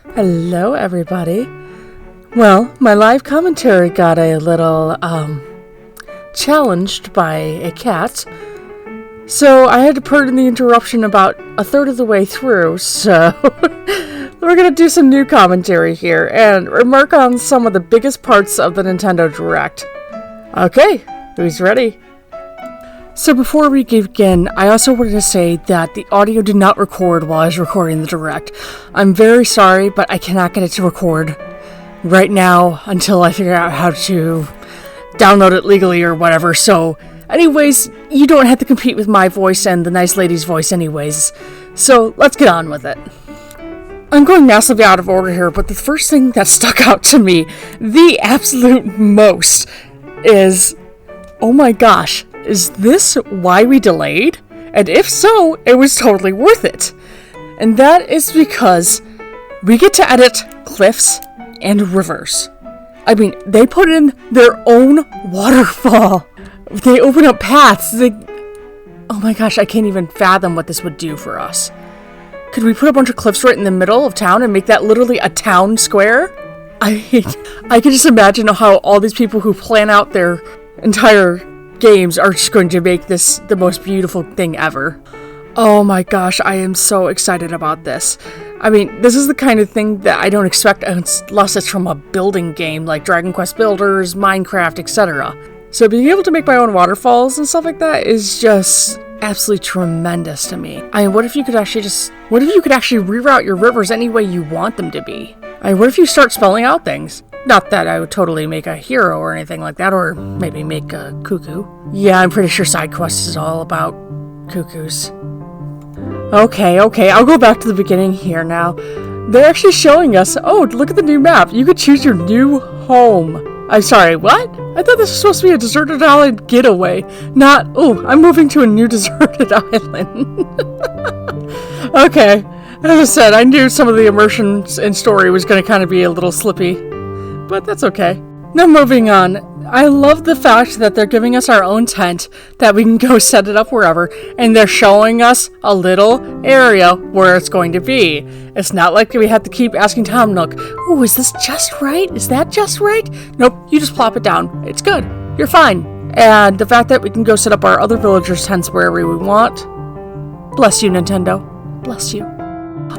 Hello, everybody. Well, my live commentary got a little, challenged by a cat. So I had to pardon the interruption about a third of the way through, so we're gonna do some new commentary here and remark on some of the biggest parts of the Nintendo Direct. Okay, who's ready? So before we begin, I also wanted to say that the audio did not record while I was recording the Direct. I'm very sorry, but I cannot get it to record right now until I figure out how to download it legally or whatever. So anyways, you don't have to compete with my voice and the nice lady's voice anyways. So let's get on with it. I'm going massively out of order here, but the first thing that stuck out to me, the absolute most, is, oh my gosh, is this why we delayed? And if so, it was totally worth it. And that is because we get to edit cliffs and rivers. I mean, they put in their own waterfall. They open up paths. Oh my gosh, I can't even fathom what this would do for us. Could we put a bunch of cliffs right in the middle of town and make that literally a town square? I can just imagine how all these people who plan out their entire games are just going to make this the most beautiful thing ever. Oh my gosh, I am so excited about this. I mean, this is the kind of thing that I don't expect unless it's from a building game like Dragon Quest Builders, Minecraft, etc. So being able to make my own waterfalls and stuff like that is just absolutely tremendous to me. I mean, what if you could actually reroute your rivers any way you want them to be? I mean, what if you start spelling out things? Not that I would totally make a hero or anything like that, or maybe make a cuckoo. Yeah, I'm pretty sure side quest is all about cuckoos. Okay, I'll go back to the beginning here now. They're actually showing us, oh, look at the new map. You could choose your new home. I'm sorry, what? I thought this was supposed to be a deserted island getaway, not, oh, I'm moving to a new deserted island. Okay, as I said, I knew some of the immersion in story was going to kind of be a little slippy, but that's okay. Now moving on. I love the fact that they're giving us our own tent that we can go set it up wherever, and they're showing us a little area where it's going to be. It's not like we have to keep asking Tom Nook, oh, is this just right? Is that just right? Nope, you just plop it down. It's good. You're fine. And the fact that we can go set up our other villagers' tents wherever we want. Bless you, Nintendo. Bless you.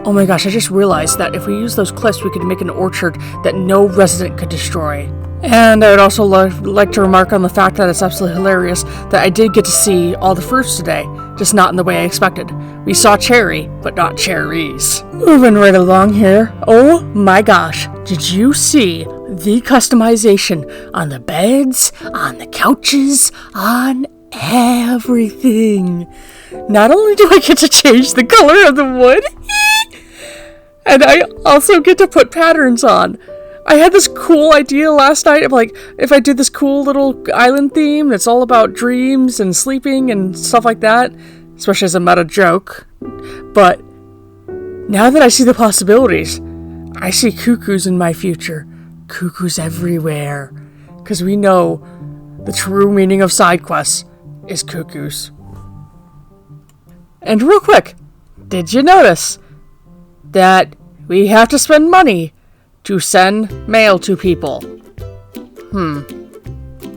Oh my gosh, I just realized that if we use those cliffs, we could make an orchard that no resident could destroy. And I would also like to remark on the fact that it's absolutely hilarious that I did get to see all the fruits today, just not in the way I expected. We saw cherry, but not cherries. Moving right along here. Oh my gosh, did you see the customization on the beds, on the couches, on everything? Not only do I get to change the color of the wood, and I also get to put patterns on. I had this cool idea last night of like, if I did this cool little island theme that's all about dreams and sleeping and stuff like that, especially as a meta joke. But now that I see the possibilities, I see cuckoos in my future. Cuckoos everywhere. Because we know the true meaning of side quests is cuckoos. And real quick, did you notice that we have to spend money to send mail to people?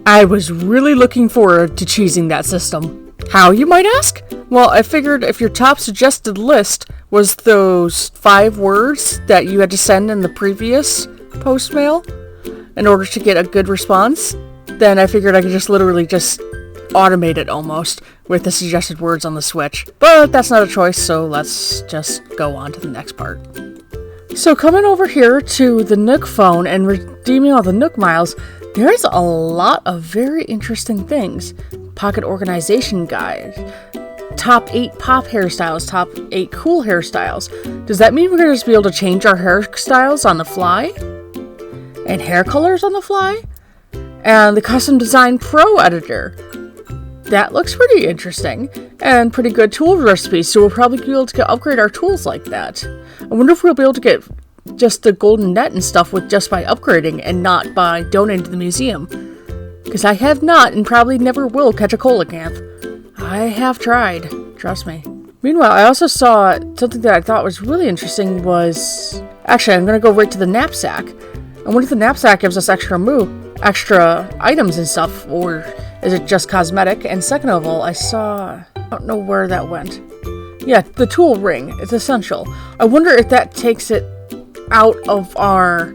I was really looking forward to cheesing that system. How, you might ask? Well, I figured if your top suggested list was those 5 words that you had to send in the previous post mail in order to get a good response, then I figured I could just literally just automate it almost with the suggested words on the Switch. But that's not a choice, so let's just go on to the next part. So coming over here to the Nook phone and redeeming all the Nook Miles, there's a lot of very interesting things. Pocket organization guide, top 8 pop hairstyles, top 8 cool hairstyles. Does that mean we're going to just be able to change our hairstyles on the fly? And hair colors on the fly? And the custom design pro editor. That looks pretty interesting. And pretty good tool recipes, so we'll probably be able to upgrade our tools like that. I wonder if we'll be able to get just the golden net and stuff with just by upgrading and not by donating to the museum. Because I have not and probably never will catch a coelacanth. I have tried. Trust me. Meanwhile, I also saw something that I thought was really interesting was Actually, I'm gonna go right to the knapsack. I wonder if the knapsack gives us extra items and stuff, or is it just cosmetic? And second of all, I don't know where that went. Yeah, the tool ring. It's essential. I wonder if that takes it out of our...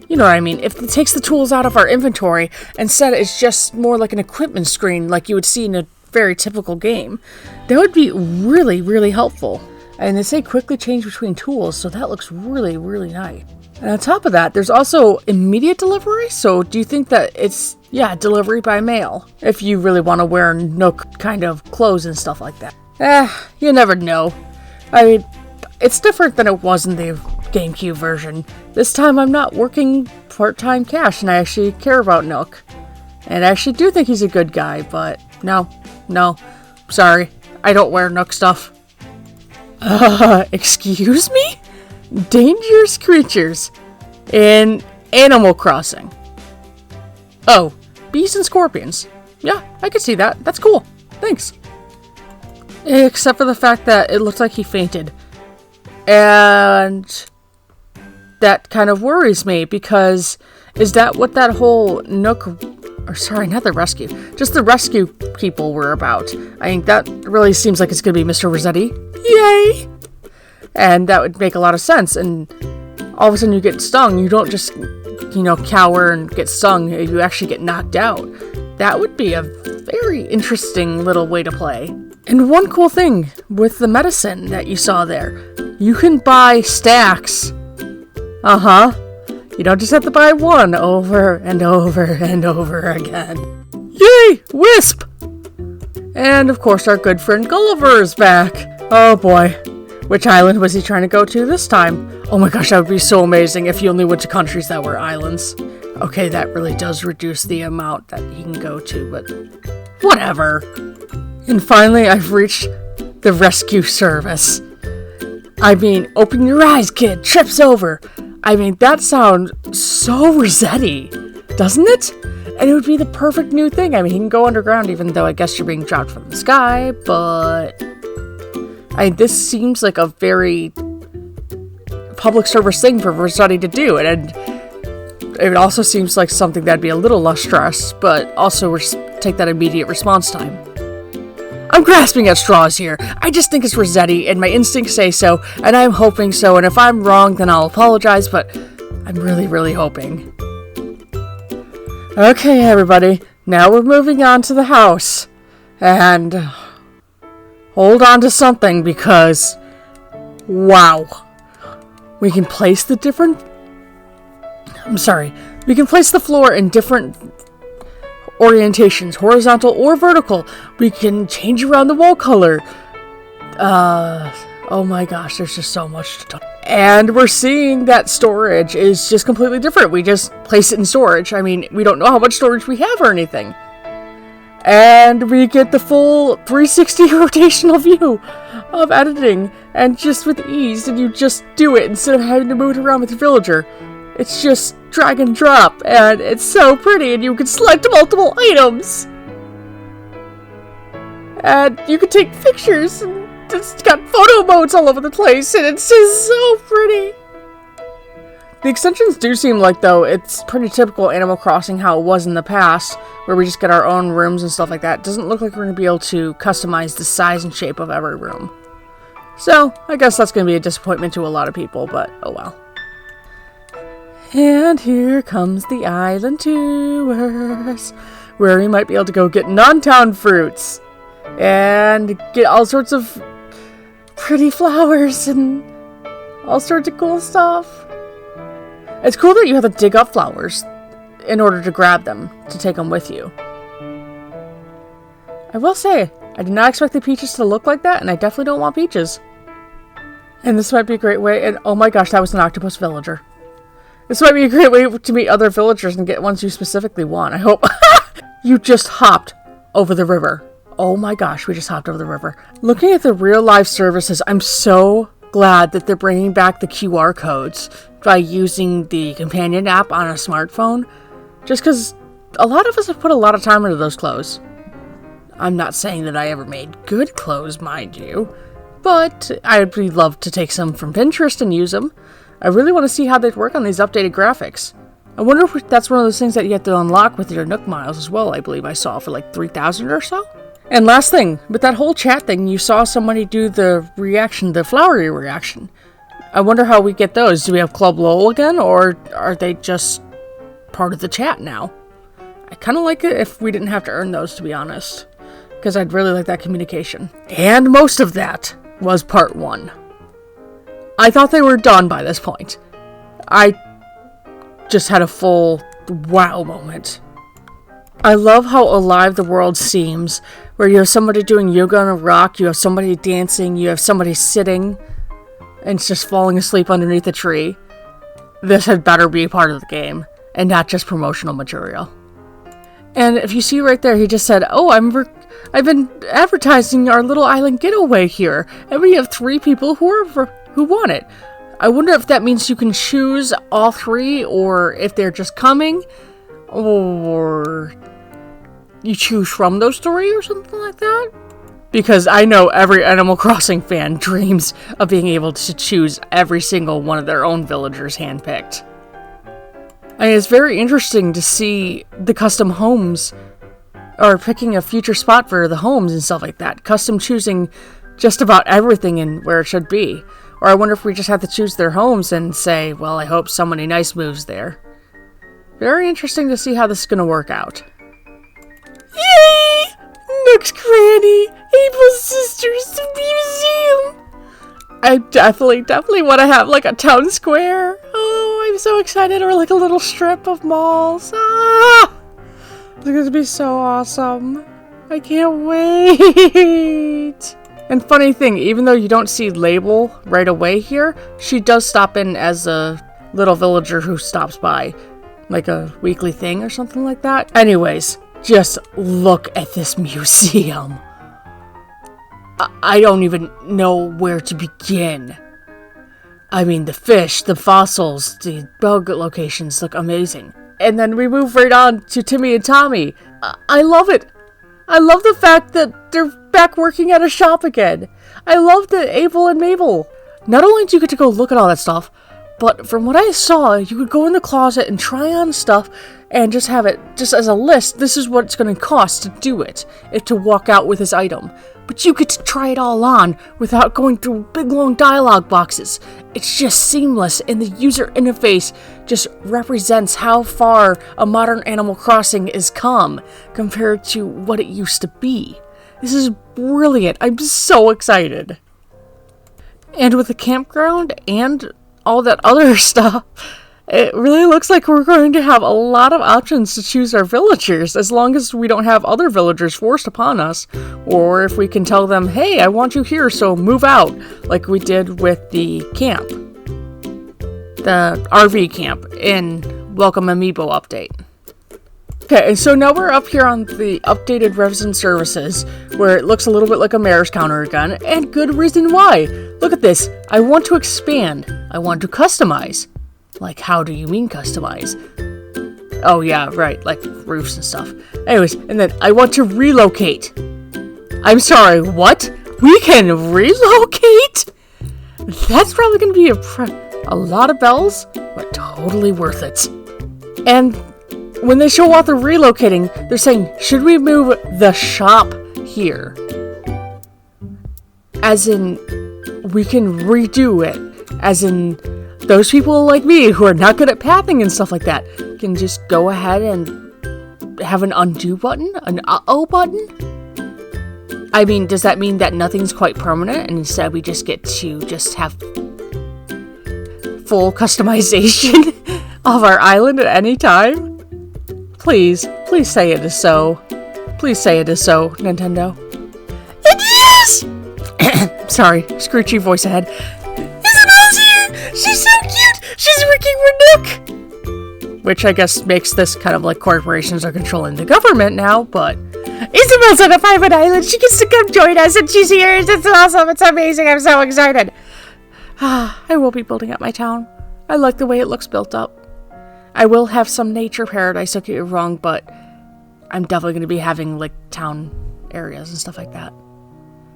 You know what I mean? If it takes the tools out of our inventory, instead it's just more like an equipment screen like you would see in a very typical game. That would be really, really helpful. And they say quickly change between tools, so that looks really, really nice. And on top of that, there's also immediate delivery, so do you think that it's, delivery by mail? If you really want to wear Nook kind of clothes and stuff like that. You never know. I mean, it's different than it was in the GameCube version. This time I'm not working part-time cash, and I actually care about Nook. And I actually do think he's a good guy, but no, sorry, I don't wear Nook stuff. Excuse me? Dangerous creatures in Animal Crossing. Oh, bees and scorpions. Yeah, I can see that. That's cool. Thanks. Except for the fact that it looks like he fainted. And that kind of worries me, because is that what that whole Nook... Or sorry, not the rescue. Just the rescue people were about. I think that really seems like it's going to be Mr. Rossetti. Yay! And that would make a lot of sense. And all of a sudden you get stung. You don't just, cower and get stung. You actually get knocked out. That would be a very interesting little way to play. And one cool thing with the medicine that you saw there. You can buy stacks. You don't just have to buy one over and over and over again. Yay! Wisp! And of course our good friend Gulliver is back. Oh boy. Which island was he trying to go to this time? Oh my gosh, that would be so amazing if he only went to countries that were islands. Okay, that really does reduce the amount that he can go to, but whatever. And finally, I've reached the rescue service. I mean, open your eyes, kid. Trips over. I mean, that sounds so Rossetti, doesn't it? And it would be the perfect new thing. I mean, he can go underground, even though I guess you're being dropped from the sky, but... this seems like a very public service thing for Rossetti to do, and it also seems like something that'd be a little less stress, but also take that immediate response time. I'm grasping at straws here. I just think it's Rossetti, and my instincts say so, and I'm hoping so, and if I'm wrong, then I'll apologize, but I'm really, really hoping. Okay, everybody, now we're moving on to the house, and hold on to something, because, wow, we can place the floor in different orientations, horizontal or vertical. We can change around the wall color. Oh my gosh, there's just so much to talk. And we're seeing that storage is just completely different. We just place it in storage. I mean, we don't know how much storage we have or anything. And we get the full 360 rotational view of editing, and just with ease, and you just do it instead of having to move it around with your villager. It's just drag and drop, and it's so pretty, and you can select multiple items. And you can take pictures, and it's got photo modes all over the place, and it's just so pretty. The extensions do seem like, though, it's pretty typical Animal Crossing how it was in the past, where we just get our own rooms and stuff like that. It doesn't look like we're going to be able to customize the size and shape of every room. So, I guess that's going to be a disappointment to a lot of people, but oh well. And here comes the island tours, where we might be able to go get non-town fruits, and get all sorts of pretty flowers, and all sorts of cool stuff. It's cool that you have to dig up flowers in order to grab them, to take them with you. I will say, I did not expect the peaches to look like that, and I definitely don't want peaches. And this might be a great way, and oh my gosh, that was an octopus villager. This might be a great way to meet other villagers and get ones you specifically want, I hope. You just hopped over the river. Oh my gosh, we just hopped over the river. Looking at the real life services, I'm so glad that they're bringing back the QR codes by using the companion app on a smartphone. Just because a lot of us have put a lot of time into those clothes. I'm not saying that I ever made good clothes, mind you. But I'd love to take some from Pinterest and use them. I really want to see how they'd work on these updated graphics. I wonder if that's one of those things that you have to unlock with your Nook Miles as well, I believe I saw for like 3,000 or so. And last thing, with that whole chat thing, you saw somebody do the reaction, the flowery reaction. I wonder how we get those. Do we have Club LOL again, or are they just part of the chat now? I kind of like it if we didn't have to earn those, to be honest. Because I'd really like that communication. And most of that was part 1. I thought they were done by this point. I just had a full wow moment. I love how alive the world seems, where you have somebody doing yoga on a rock, you have somebody dancing, you have somebody sitting, and it's just falling asleep underneath a tree. This had better be a part of the game, and not just promotional material. And if you see right there, he just said, oh, I've been advertising our little island getaway here, and we have 3 people who want it. I wonder if that means you can choose all 3, or if they're just coming, or you choose from those 3 or something like that. Because I know every Animal Crossing fan dreams of being able to choose every single one of their own villagers handpicked. I mean, it's very interesting to see the custom homes, or picking a future spot for the homes and stuff like that. Custom choosing just about everything and where it should be. Or I wonder if we just have to choose their homes and say, well, I hope somebody nice moves there. Very interesting to see how this is going to work out. Yay! Nook's Granny! Abel's Sisters Museum! I definitely want to have like a town square. Oh, I'm so excited. Or like a little strip of malls. Ah! It's going to be so awesome. I can't wait. And funny thing, even though you don't see Label right away here, she does stop in as a little villager who stops by. Like a weekly thing or something like that. Anyways, just look at this museum. I don't even know where to begin. I mean, the fish, the fossils, the bug locations look amazing. And then we move right on to Timmy and Tommy. I love it. I love the fact that they're back working at a shop again. I love that Abel and Mabel. Not only do you get to go look at all that stuff, but from what I saw, you could go in the closet and try on stuff and just have it just as a list. This is what it's going to cost to do it, if to walk out with this item. But you get to try it all on without going through big long dialogue boxes. It's just seamless, and the user interface just represents how far a modern Animal Crossing has come compared to what it used to be. This is brilliant. I'm so excited. And with the campground and all that other stuff, it really looks like we're going to have a lot of options to choose our villagers, as long as we don't have other villagers forced upon us, or if we can tell them, hey, I want you here, so move out, like we did with the camp, the RV camp in Welcome Amiibo update. Okay, and so now we're up here on the updated resident services, where it looks a little bit like a mayor's counter again, and good reason why. Look at this. I want to expand. I want to customize. Like, how do you mean customize? Oh yeah, right, like roofs and stuff. Anyways, and then I want to relocate. I'm sorry, what? We can relocate? That's probably going to be a lot of bells, but totally worth it. And when they show off the relocating, they're saying, should we move the shop here? As in, we can redo it. As in, those people like me who are not good at pathing and stuff like that can just go ahead and have an undo button? An uh-oh button? I mean, does that mean that nothing's quite permanent and instead we just get to just have full customization of our island at any time? Please say it is so. Please say it is so, Nintendo. It is! Sorry, screechy voice ahead. Isabel's here! She's so cute! She's working for Nook! Which I guess makes this kind of like corporations are controlling the government now, but Isabel's on a private island! She gets to come join us and she's here! It's awesome! It's amazing! I'm so excited! I will be building up my town. I like the way it looks built up. I will have some nature paradise, don't get me wrong, but I'm definitely going to be having, like, town areas and stuff like that.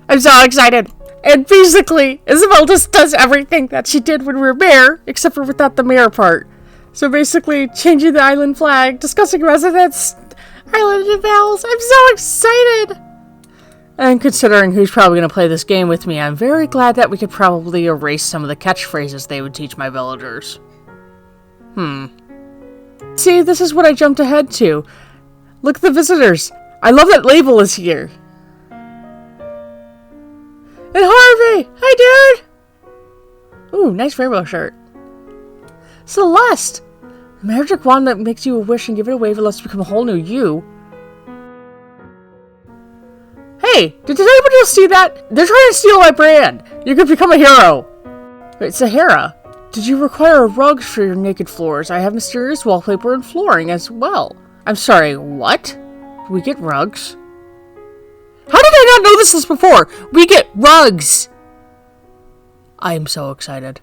I'm so excited! And basically, Isabel just does everything that she did when we were mayor, except for without the mayor part. So basically, changing the island flag, discussing residents, island evals. I'm so excited! And considering who's probably going to play this game with me, I'm very glad that we could probably erase some of the catchphrases they would teach my villagers. See, this is what I jumped ahead to. Look at the visitors. I love that label is here. And Harvey! Hi, dude! Ooh, nice rainbow shirt. Celeste! The magic wand that makes you a wish and give it a wave and lets you become a whole new you. Hey, did anybody else see that? They're trying to steal my brand. You could become a hero. Wait, Sahara, did you require rugs for your naked floors? I have mysterious wallpaper and flooring as well. I'm sorry, what? We get rugs? How did I not know this before? We get rugs! I am so excited.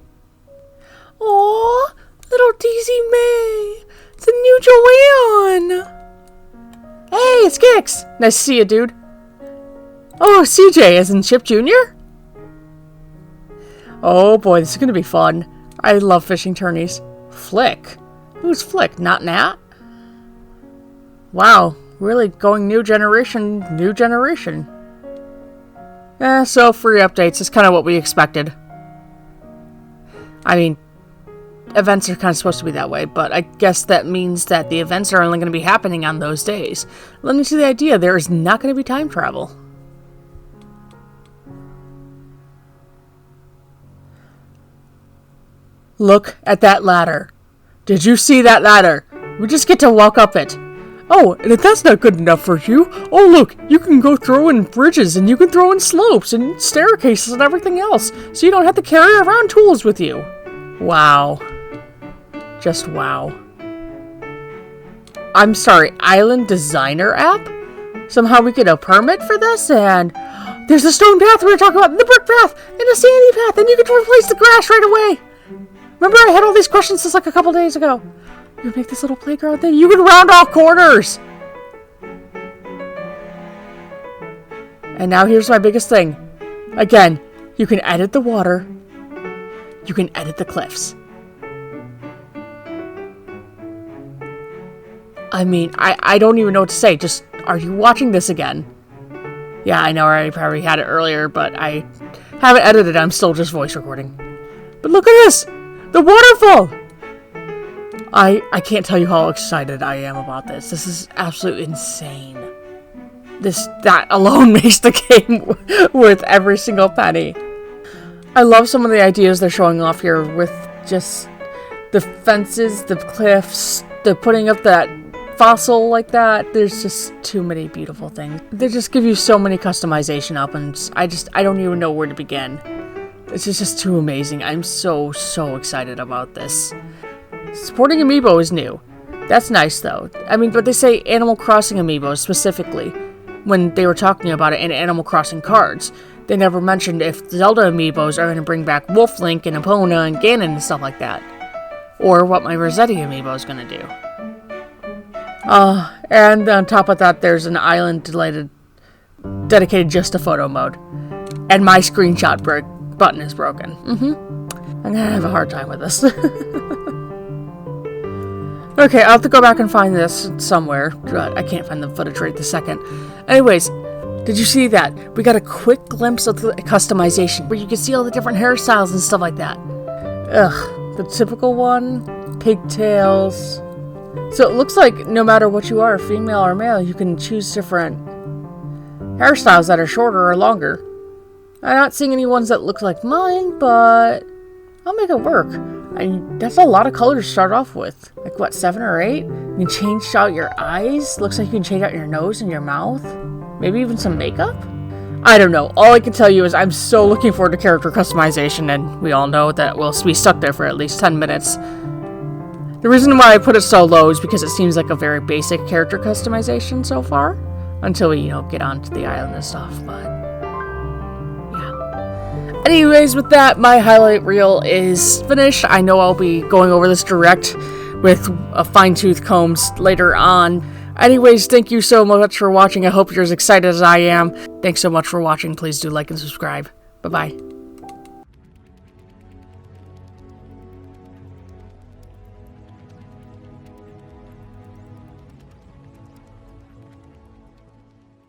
Aww, little Daisy May. The new Joanne. Hey, it's Kix. Nice to see you, dude. Oh, CJ, as in Chip Jr.? Oh boy, this is going to be fun. I love fishing tourneys. Flick? Who's Flick? Not Nat? Wow, really going new generation. So free updates is kind of what we expected. I mean, events are kind of supposed to be that way, but I guess that means that the events are only going to be happening on those days. Lending to the idea there is not going to be time travel. Look at that ladder. Did you see that ladder? We just get to walk up it. Oh, and if that's not good enough for you, oh look, you can go throw in bridges and you can throw in slopes and staircases and everything else, so you don't have to carry around tools with you. Wow. Just wow. I'm sorry, Island Designer app? Somehow we get a permit for this and there's a stone path we were talking about, the brick path, and a sandy path, and you can replace the grass right away. Remember I had all these questions just like a couple days ago. You make this little playground thing. You can round off corners. And now here's my biggest thing. Again, you can edit the water. You can edit the cliffs. I mean, I don't even know what to say. Just, are you watching this again? Yeah, I know I probably had it earlier, but I haven't edited it. I'm still just voice recording. But look at this. The waterfall. I can't tell you how excited I am about this. This is absolutely insane. That alone makes the game worth every single penny. I love some of the ideas they're showing off here with just the fences, the cliffs, the putting up that fossil like that. There's just too many beautiful things. They just give you so many customization options. I don't even know where to begin. This is just too amazing. I'm so excited about this. Supporting Amiibo is new. That's nice, though. I mean, but they say Animal Crossing Amiibo specifically when they were talking about it in Animal Crossing cards. They never mentioned if Zelda Amiibos are going to bring back Wolf Link and Epona and Ganon and stuff like that. Or what my Rossetti Amiibo is going to do. And on top of that, there's an island dedicated just to photo mode. And my screenshot button is broken. I'm going to have a hard time with this. Okay, I'll have to go back and find this somewhere. I can't find the footage right this second. Anyways, did you see that? We got a quick glimpse of the customization where you can see all the different hairstyles and stuff like that. Ugh, the typical one, pigtails. So it looks like no matter what you are, female or male, you can choose different hairstyles that are shorter or longer. I'm not seeing any ones that look like mine, but I'll make it work. That's a lot of colors to start off with. Like, what, 7 or 8? You can change out your eyes. Looks like you can change out your nose and your mouth. Maybe even some makeup? I don't know. All I can tell you is I'm so looking forward to character customization, and we all know that we'll be stuck there for at least 10 minutes. The reason why I put it so low is because it seems like a very basic character customization so far. Until we, get onto the island and stuff, but anyways, with that, my highlight reel is finished. I know I'll be going over this direct with a fine-tooth comb later on. Anyways, thank you so much for watching. I hope you're as excited as I am. Thanks so much for watching. Please do like and subscribe. Bye-bye.